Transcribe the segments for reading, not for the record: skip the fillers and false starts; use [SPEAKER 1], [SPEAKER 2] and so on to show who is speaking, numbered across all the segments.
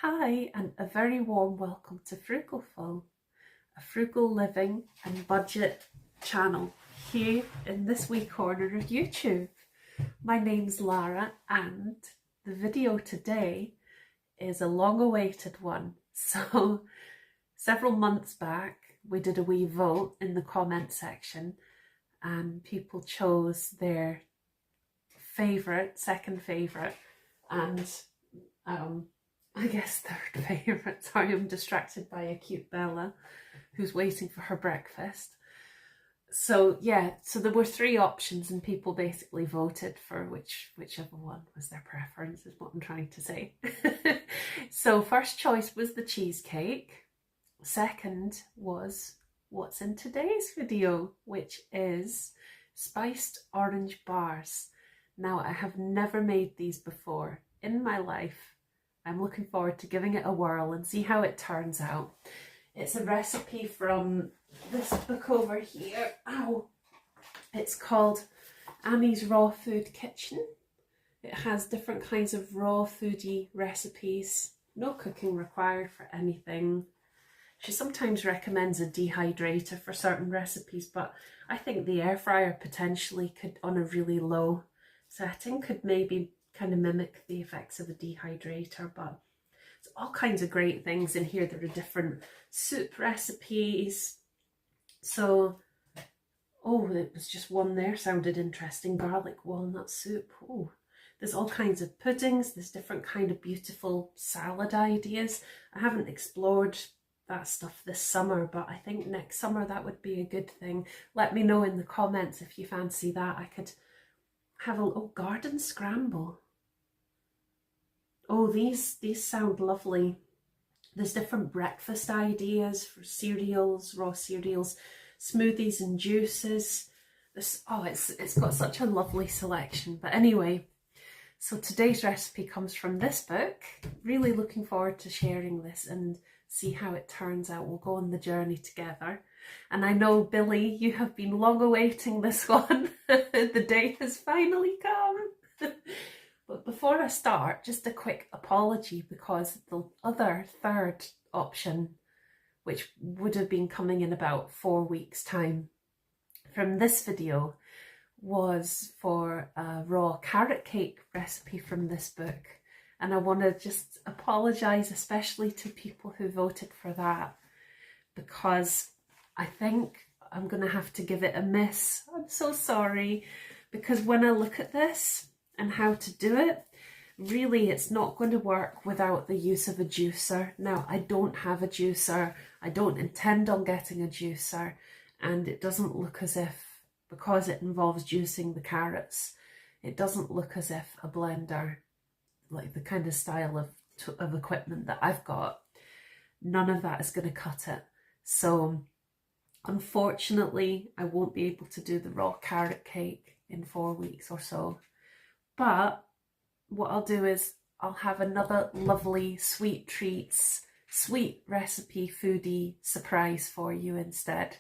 [SPEAKER 1] Hi, and a very warm welcome to Frugal, a frugal living and budget channel here in this wee corner of YouTube. My name's Lara, and the video today is a long-awaited one. So, several months back, we did a wee vote in the comment section, and people chose their second favourite, and I guess third favourite. Sorry, I'm distracted by a cute Bella who's waiting for her breakfast. So yeah, so there were three options and people basically voted for whichever one was their preference, is what I'm trying to say. So first choice was the cheesecake. Second was what's in today's video, which is spiced orange bars. Now, I have never made these before in my life. I'm looking forward to giving it a whirl and see how it turns out. It's a recipe from this book over here. Ow! It's called Annie's Raw Food Kitchen. It has different kinds of raw foodie recipes. No cooking required for anything. She sometimes recommends a dehydrator for certain recipes, but I think the air fryer potentially could, on a really low setting, could maybe kind of mimic the effects of a dehydrator. But it's all kinds of great things in here. There are different soup recipes. So, oh, it was just one there, sounded interesting. Garlic walnut soup. Oh, there's all kinds of puddings. There's different kind of beautiful salad ideas. I haven't explored that stuff this summer, but I think next summer that would be a good thing. Let me know in the comments if you fancy that. I could have a little garden scramble. Oh, these sound lovely. There's different breakfast ideas for cereals, raw cereals, smoothies and juices. It's got such a lovely selection. But anyway, so today's recipe comes from this book. Really looking forward to sharing this and see how it turns out. We'll go on the journey together. And I know, Billy, you have been long awaiting this one. The day has finally come. But before I start, just a quick apology, because the other third option, which would have been coming in about 4 weeks' time from this video, was for a raw carrot cake recipe from this book. And I want to just apologise, especially to people who voted for that, because I think I'm going to have to give it a miss. I'm so sorry, because when I look at this and how to do it, really it's not going to work without the use of a juicer. Now, I don't have a juicer. I don't intend on getting a juicer, and it doesn't look as if, because it involves juicing the carrots, it doesn't look as if a blender, like the kind of style of equipment that I've got, none of that is going to cut it. So unfortunately, I won't be able to do the raw carrot cake in 4 weeks or so. But what I'll do is I'll have another lovely sweet treats, sweet recipe foodie surprise for you instead.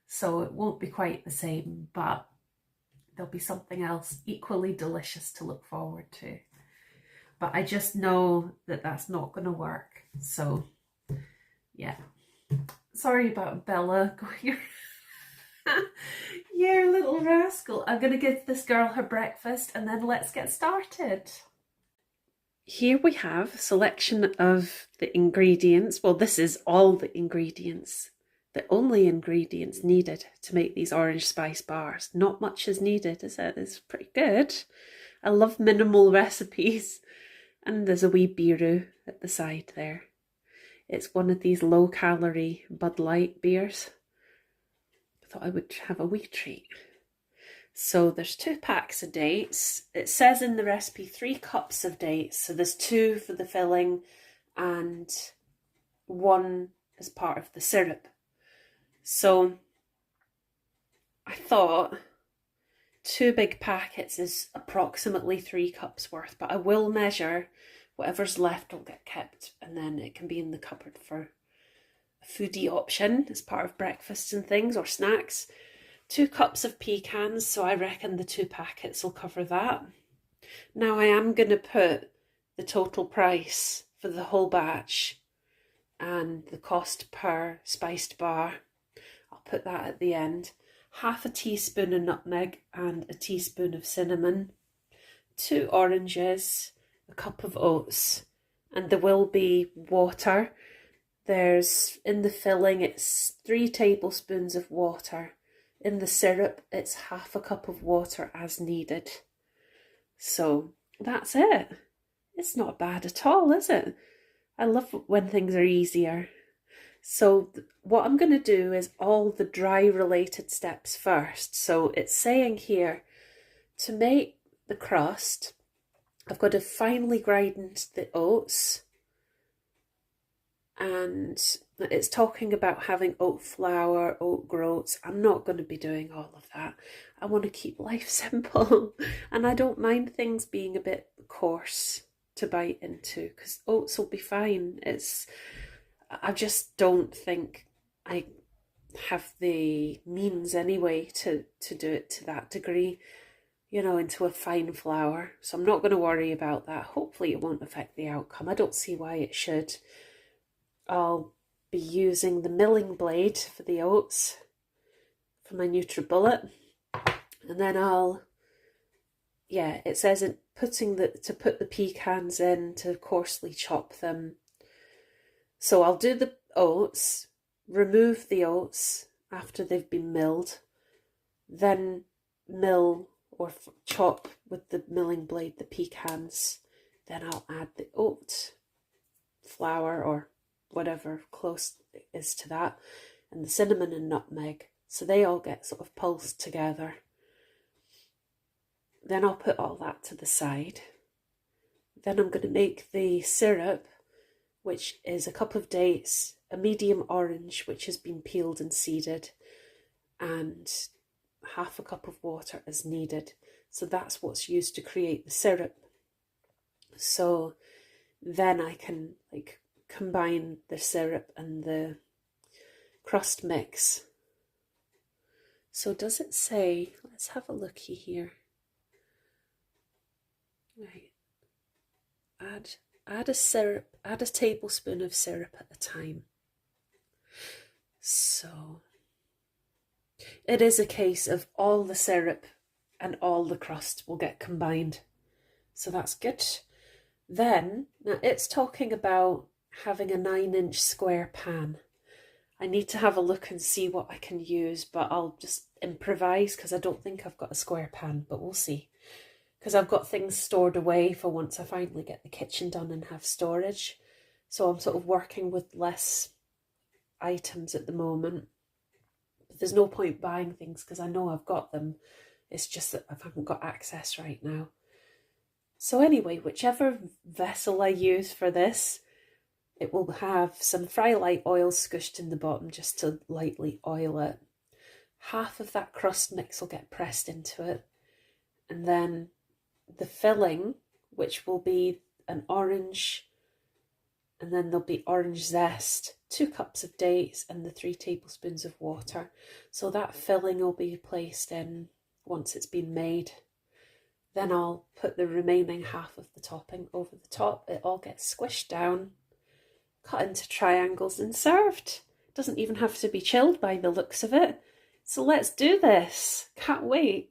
[SPEAKER 1] So it won't be quite the same, but there'll be something else equally delicious to look forward to. But I just know that that's not going to work. So yeah, sorry about Bella going. Yeah, little rascal. I'm going to give this girl her breakfast and then let's get started. Here we have a selection of the ingredients. Well, this is all the ingredients, the only ingredients needed to make these orange spice bars. Not much is needed, is it? It's pretty good. I love minimal recipes. And there's a wee biru at the side there. It's one of these low-calorie Bud Light beers. I thought I would have a wee treat. So there's 2 packs of dates. It says in the recipe 3 cups of dates. So there's 2 for the filling and 1 as part of the syrup. So I thought 2 big packets is approximately 3 cups worth, but I will measure. Whatever's left will get kept, and then it can be in the cupboard for a foodie option as part of breakfasts and things, or snacks. 2 cups of pecans, so I reckon the 2 packets will cover that. Now I am going to put the total price for the whole batch and the cost per spiced bar. I'll put that at the end. Half a teaspoon of nutmeg and a teaspoon of cinnamon, 2 oranges, a cup of oats, and there will be water. There's, in the filling, it's 3 tablespoons of water. In the syrup, it's half a cup of water as needed. So that's it. It's not bad at all, is it? I love when things are easier. So what I'm going to do is all the dry related steps first. So it's saying here, to make the crust, I've got to finely grind the oats, and it's talking about having oat flour, oat groats. I'm not going to be doing all of that. I want to keep life simple, and I don't mind things being a bit coarse to bite into, because oats will be fine. I just don't think I have the means anyway to do it to that degree, you know, into a fine flour. So I'm not going to worry about that. Hopefully it won't affect the outcome. I don't see why it should. I'll be using the milling blade for the oats for my NutriBullet, and then it says to put the pecans in, to coarsely chop them. So I'll do the oats, remove the oats after they've been milled, then mill or chop with the milling blade the pecans. Then I'll add the oat flour or whatever close is to that, and the cinnamon and nutmeg, so they all get sort of pulsed together. Then I'll put all that to the side. Then I'm going to make the syrup, which is a cup of dates, a medium orange which has been peeled and seeded, and half a cup of water as needed. So that's what's used to create the syrup. So then I can combine the syrup and the crust mix. So does it say, let's have a looky here. Right. Add a tablespoon of syrup at a time. So it is a case of all the syrup and all the crust will get combined. So that's good. Then, now it's talking about having a 9-inch square pan. I need to have a look and see what I can use, but I'll just improvise because I don't think I've got a square pan, but we'll see. Because I've got things stored away for once I finally get the kitchen done and have storage. So I'm sort of working with less items at the moment. But there's no point buying things because I know I've got them. It's just that I haven't got access right now. So anyway, whichever vessel I use for this, it will have some fry light oil squished in the bottom just to lightly oil it. Half of that crust mix will get pressed into it. And then the filling, which will be an orange, and then there'll be orange zest, 2 cups of dates and the 3 tablespoons of water. So that filling will be placed in once it's been made. Then I'll put the remaining half of the topping over the top. It all gets squished down, cut into triangles and served. Doesn't even have to be chilled by the looks of it. So let's do this. Can't wait.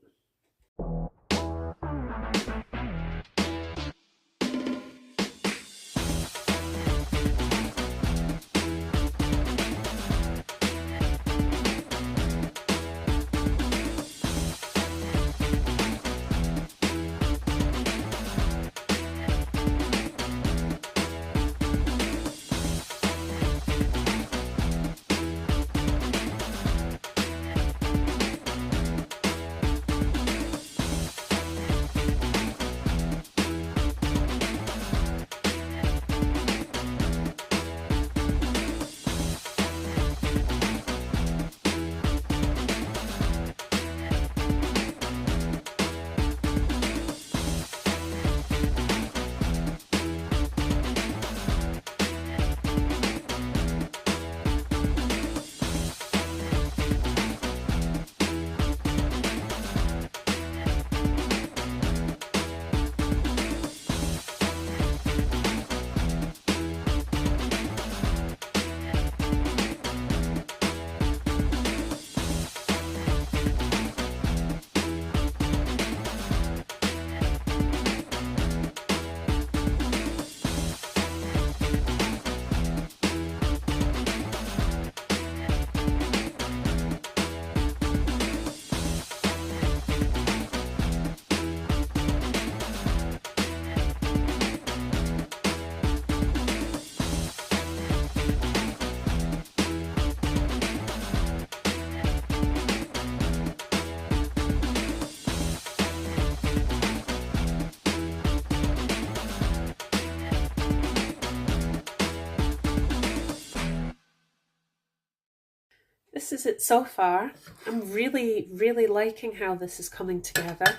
[SPEAKER 1] this is it so far. I'm really, really liking how this is coming together.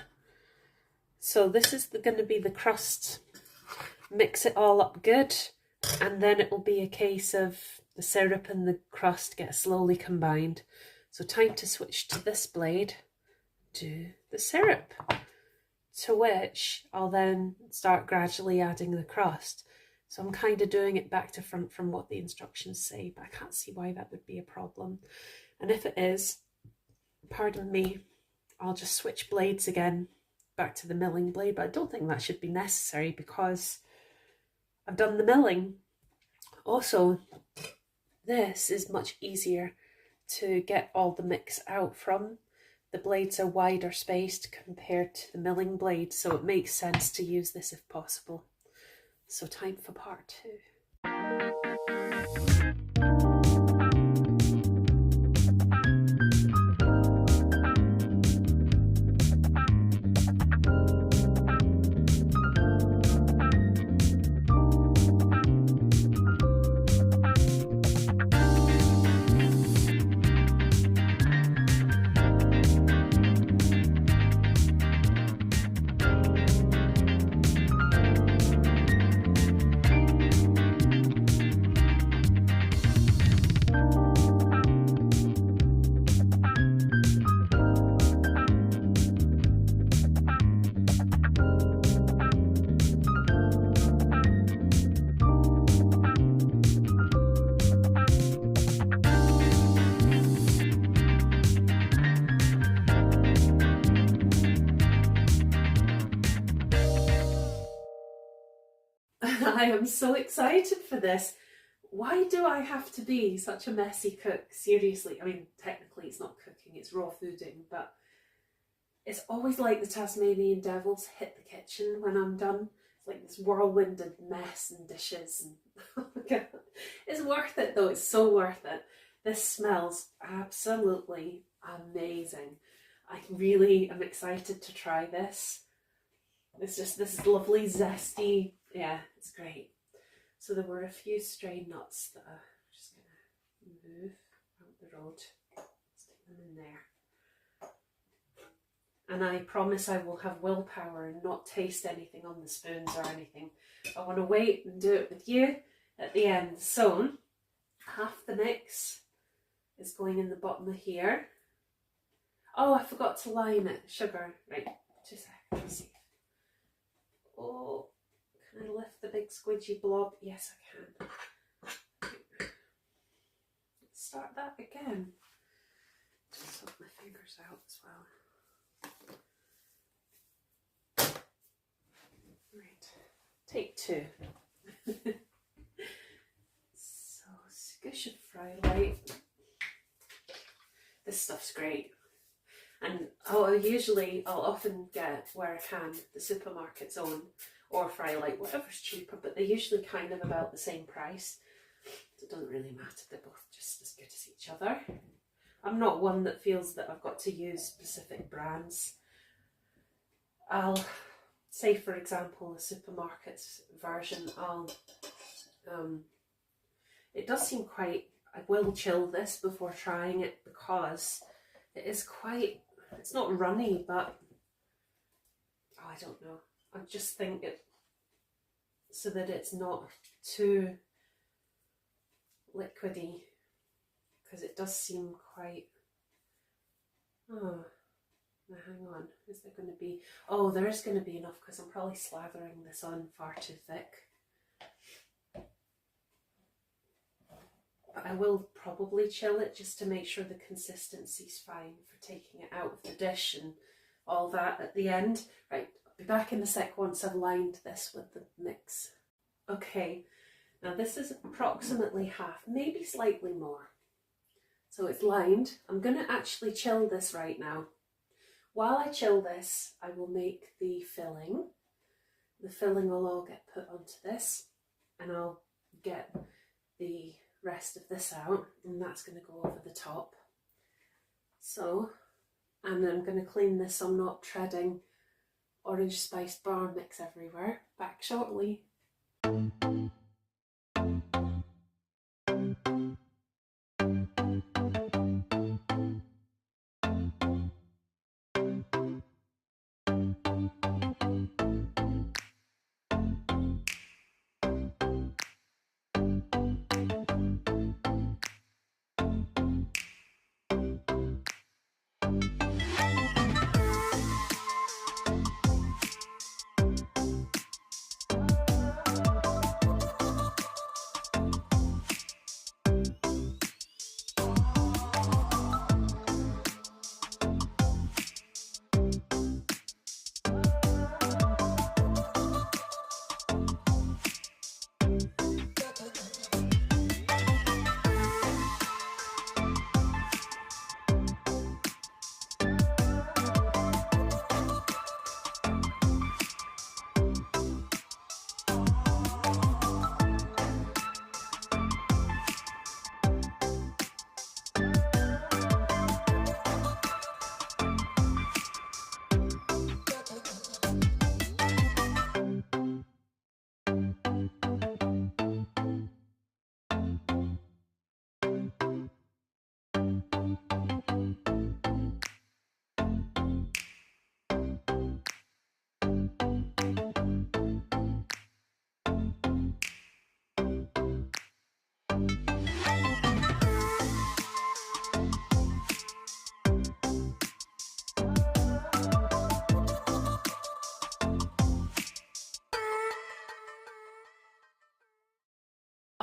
[SPEAKER 1] So this is going to be the crust. Mix it all up good, and then it will be a case of the syrup and the crust get slowly combined. So time to switch to this blade, do the syrup, to which I'll then start gradually adding the crust. So I'm kind of doing it back to front from what the instructions say, but I can't see why that would be a problem. And if it is, pardon me, I'll just switch blades again back to the milling blade, but I don't think that should be necessary because I've done the milling. Also, this is much easier to get all the mix out from. The blades are wider spaced compared to the milling blade, so it makes sense to use this if possible. So time for part 2. I am so excited for this. Why do I have to be such a messy cook? Seriously, I mean, technically it's not cooking, it's raw fooding, but it's always like the Tasmanian devils hit the kitchen when I'm done. It's like this whirlwind of mess and dishes. And oh my God. It's worth it though, it's so worth it. This smells absolutely amazing. I really am excited to try this. It's just this lovely, zesty, yeah, it's great. So there were a few stray nuts that I'm just going to move out the road. Stick them in there. And I promise I will have willpower and not taste anything on the spoons or anything. I want to wait and do it with you at the end. So half the mix is going in the bottom of here. Oh, I forgot to line it. Sugar. Right, 2 seconds. Let's see. Oh, can I lift the big squidgy blob? Yes, I can. Let's start that again. Just sort my fingers out as well. Right, take 2. So, squish of fry light. This stuff's great. And I'll often get, where I can, the supermarket's own or Fry Light, whatever's cheaper, but they're usually kind of about the same price. So it doesn't really matter, they're both just as good as each other. I'm not one that feels that I've got to use specific brands. I'll say, for example, the supermarket's version, it does seem quite, I will chill this before trying it because it is quite, it's not runny, but oh, I don't know. I just think it, so that it's not too liquidy, because it does seem quite, oh, now hang on, is there going to be, oh, there is going to be enough because I'm probably slathering this on far too thick. But I will probably chill it just to make sure the consistency's fine for taking it out of the dish and all that at the end. Right, I'll be back in a sec once I've lined this with the mix. Okay, now this is approximately half, maybe slightly more. So it's lined. I'm going to actually chill this right now. While I chill this, I will make the filling. The filling will all get put onto this, and I'll get the rest of this out, and that's going to go over the top. So, and I'm going to clean this so I'm not treading orange spiced bar mix everywhere. Back shortly.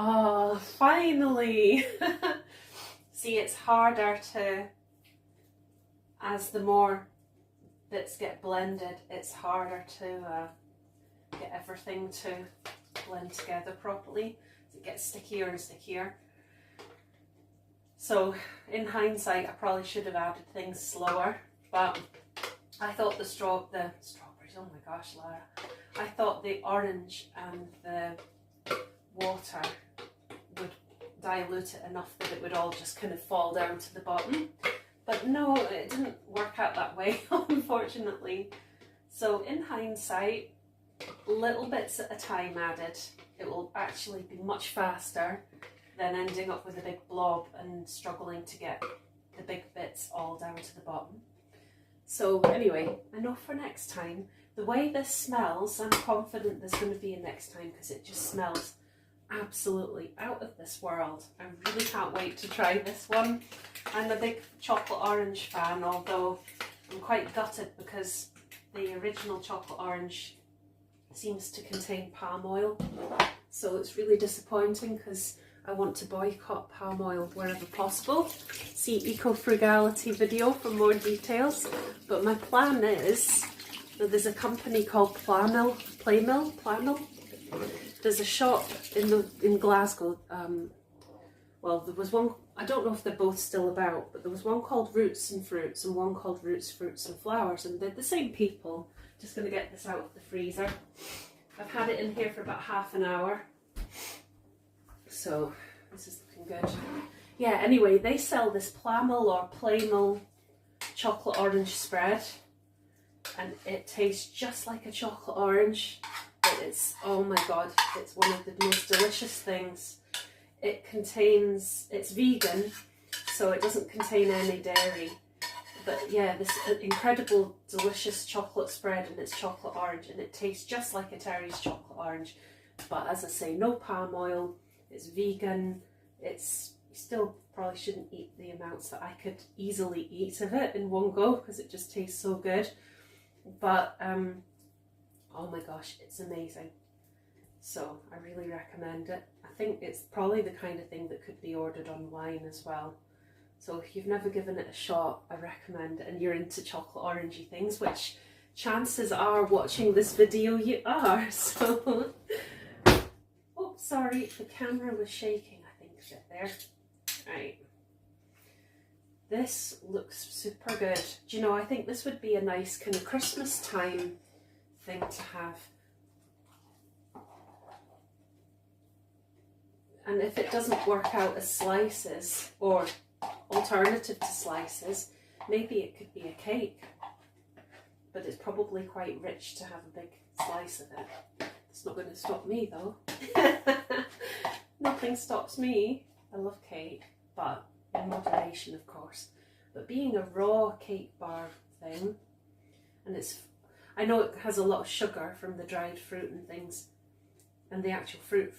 [SPEAKER 1] Oh, finally! See, it's harder to, as the more bits get blended, it's harder to get everything to blend together properly. It gets stickier and stickier. So in hindsight, I probably should have added things slower, but I thought the strawberries, oh my gosh, Lara. I thought the orange and the water would dilute it enough that it would all just kind of fall down to the bottom. But no, it didn't work out that way, unfortunately. So in hindsight, little bits at a time added, it will actually be much faster than ending up with a big blob and struggling to get the big bits all down to the bottom. So anyway, I know for next time, the way this smells, I'm confident there's going to be a next time because it just smells absolutely out of this world. I really can't wait to try this one. I'm a big chocolate orange fan, although I'm quite gutted because the original chocolate orange seems to contain palm oil. So it's really disappointing because I want to boycott palm oil wherever possible. See eco-frugality video for more details. But my plan is, there's a company called Playmill. There's a shop in Glasgow. Well, there was one, I don't know if they're both still about, but there was one called Roots and Fruits and one called Roots, Fruits and Flowers, and they're the same people. Just going to get this out of the freezer. I've had it in here for about half an hour. So this is looking good. Yeah, anyway, they sell this Playmill or Playmill chocolate orange spread, and it tastes just like a chocolate orange. But it's, oh my god, it's one of the most delicious things. It's vegan, so it doesn't contain any dairy. But yeah, this incredible delicious chocolate spread, and it's chocolate orange, and it tastes just like a Terry's chocolate orange. But as I say, no palm oil, it's vegan, you still probably shouldn't eat the amounts that I could easily eat of it in one go because it just tastes so good. But oh my gosh, it's amazing. So I really recommend it. I think it's probably the kind of thing that could be ordered online as well. So if you've never given it a shot, I recommend it, and you're into chocolate orangey things, which chances are watching this video you are. So, oh sorry, the camera was shaking, I think, a bit there. Right. This looks super good. Do you know, I think this would be a nice kind of Christmas time thing to have. And if it doesn't work out as slices or alternative to slices, maybe it could be a cake. But it's probably quite rich to have a big slice of it. It's not going to stop me though. Nothing stops me. I love cake, but in moderation, of course. But being a raw cake bar thing, and I know it has a lot of sugar from the dried fruit and things, and the actual fruit,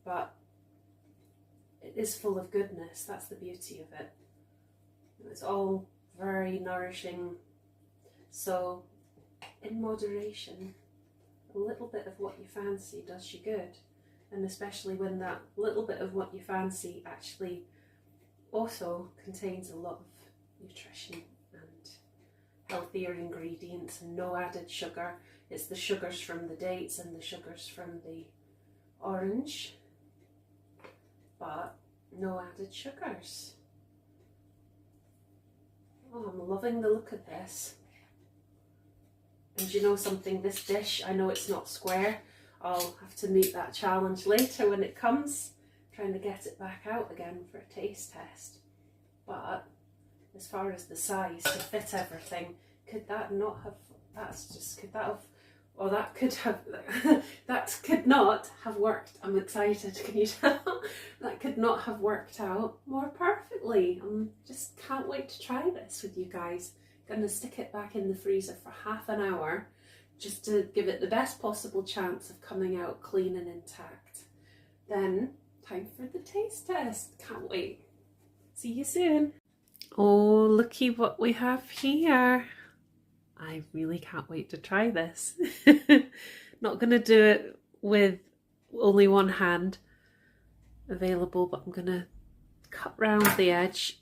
[SPEAKER 1] but it is full of goodness. That's the beauty of it. It's all very nourishing. So, in moderation, a little bit of what you fancy does you good. And especially when that little bit of what you fancy actually also contains a lot of nutrition and healthier ingredients and no added sugar. It's the sugars from the dates and the sugars from the orange, but no added sugars. Oh, I'm loving the look of this. And you know something, this dish, I know it's not square. I'll have to meet that challenge later when it comes, trying to get it back out again for a taste test. But as far as the size to fit everything, could that not have, that could not have worked. I'm excited, can you tell? That could not have worked out more perfectly. I just can't wait to try this with you guys. Gonna stick it back in the freezer for half an hour just to give it the best possible chance of coming out clean and intact. Then time for the taste test. Can't wait. See you soon. Oh, looky what we have here. I really can't wait to try this. Not gonna do it with only one hand. available, but I'm going to cut round the edge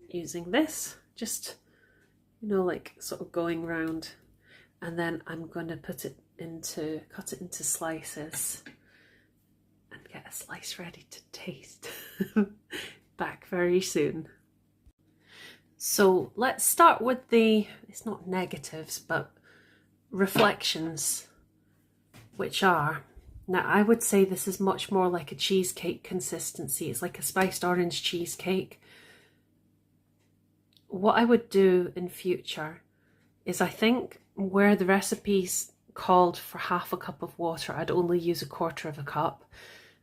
[SPEAKER 1] using this, just, you know, like sort of going round, and then I'm going to cut it into slices and get a slice ready to taste. Back very soon. So let's start with it's not negatives, but reflections, which are, now I would say this is much more like a cheesecake consistency. It's like a spiced orange cheesecake. What I would do in future is, I think where the recipes called for half a cup of water, I'd only use a quarter of a cup.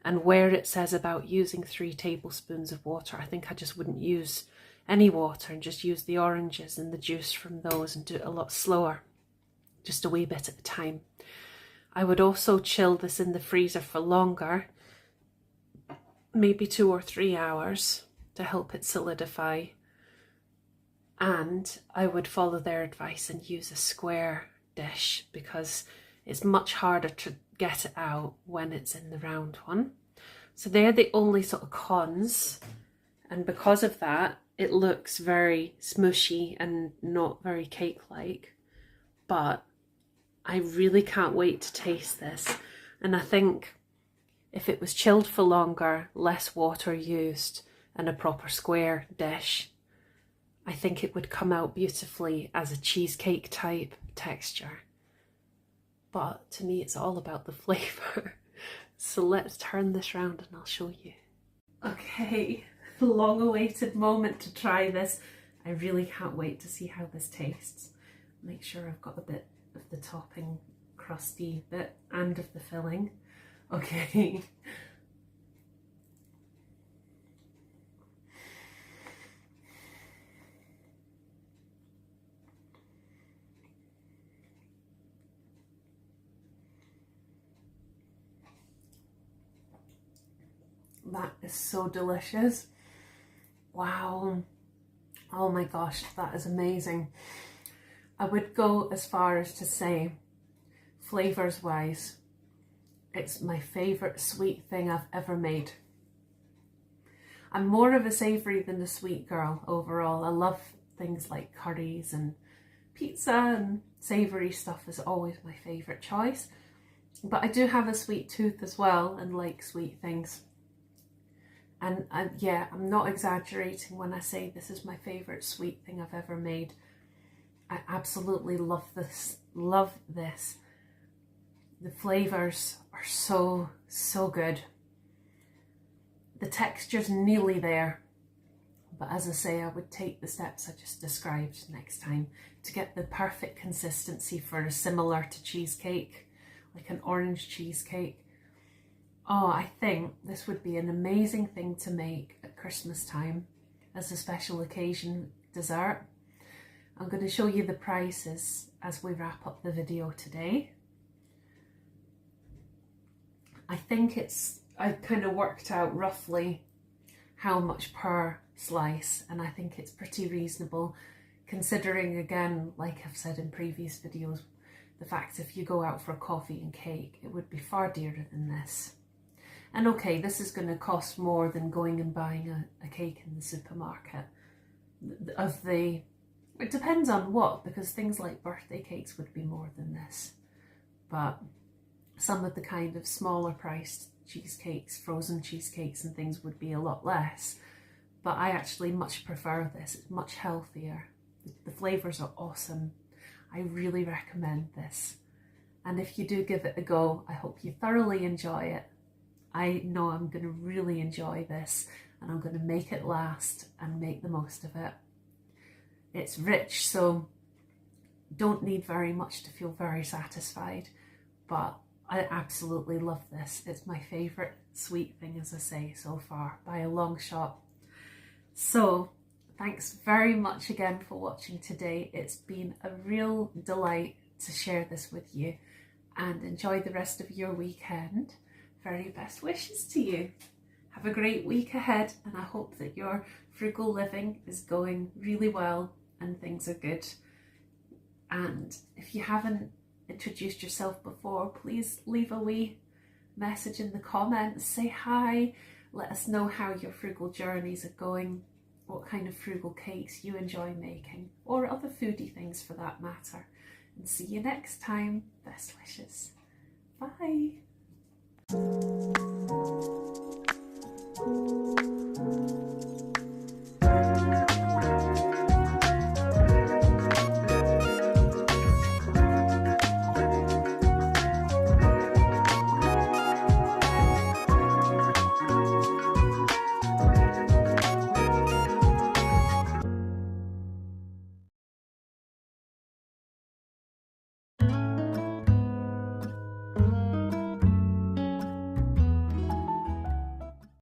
[SPEAKER 1] And where it says about using 3 tablespoons of water, I think I just wouldn't use any water and just use the oranges and the juice from those and do it a lot slower, just a wee bit at a time. I would also chill this in the freezer for longer, maybe 2 or 3 hours, to help it solidify. And I would follow their advice and use a square dish, because it's much harder to get it out when it's in the round one. So they're the only sort of cons, and because of that it looks very smushy and not very cake-like. But I really can't wait to taste this, and I think if it was chilled for longer, less water used, and a proper square dish, I think it would come out beautifully as a cheesecake type texture. But to me, it's all about the flavour. So let's turn this round and I'll show you. Okay, long awaited moment to try this. I really can't wait to see how this tastes. Make sure I've got a bit of the topping crusty bit and of the filling. Okay. That is so delicious. Wow. Oh my gosh, that is amazing. I would go as far as to say, flavours wise, it's my favourite sweet thing I've ever made. I'm more of a savoury than a sweet girl overall. I love things like curries and pizza, and savoury stuff is always my favourite choice. But I do have a sweet tooth as well and like sweet things. And yeah, I'm not exaggerating when I say this is my favourite sweet thing I've ever made. I absolutely love this. Love this. The flavours are so, so good. The texture's nearly there. But as I say, I would take the steps I just described next time to get the perfect consistency for a similar to cheesecake, like an orange cheesecake. Oh, I think this would be an amazing thing to make at Christmas time as a special occasion dessert. I'm going to show you the prices as we wrap up the video today. I think I kind of worked out roughly how much per slice, and I think it's pretty reasonable considering, again, like I've said in previous videos, the fact if you go out for a coffee and cake, it would be far dearer than this. And okay, this is going to cost more than going and buying a cake in the supermarket. It depends on what, because things like birthday cakes would be more than this. But some of the kind of smaller priced cheesecakes, frozen cheesecakes and things would be a lot less. But I actually much prefer this. It's much healthier. The flavours are awesome. I really recommend this. And if you do give it a go, I hope you thoroughly enjoy it. I know I'm going to really enjoy this, and I'm going to make it last and make the most of it. It's rich, so don't need very much to feel very satisfied, but I absolutely love this. It's my favourite sweet thing, as I say, so far, by a long shot. So thanks very much again for watching today. It's been a real delight to share this with you, and enjoy the rest of your weekend. Very best wishes to you. Have a great week ahead, and I hope that your frugal living is going really well and things are good. And if you haven't introduced yourself before, please leave a wee message in the comments. Say hi, Let us know how your frugal journeys are going, what kind of frugal cakes you enjoy making, or other foodie things for that matter. And see you next time. Best wishes. Bye.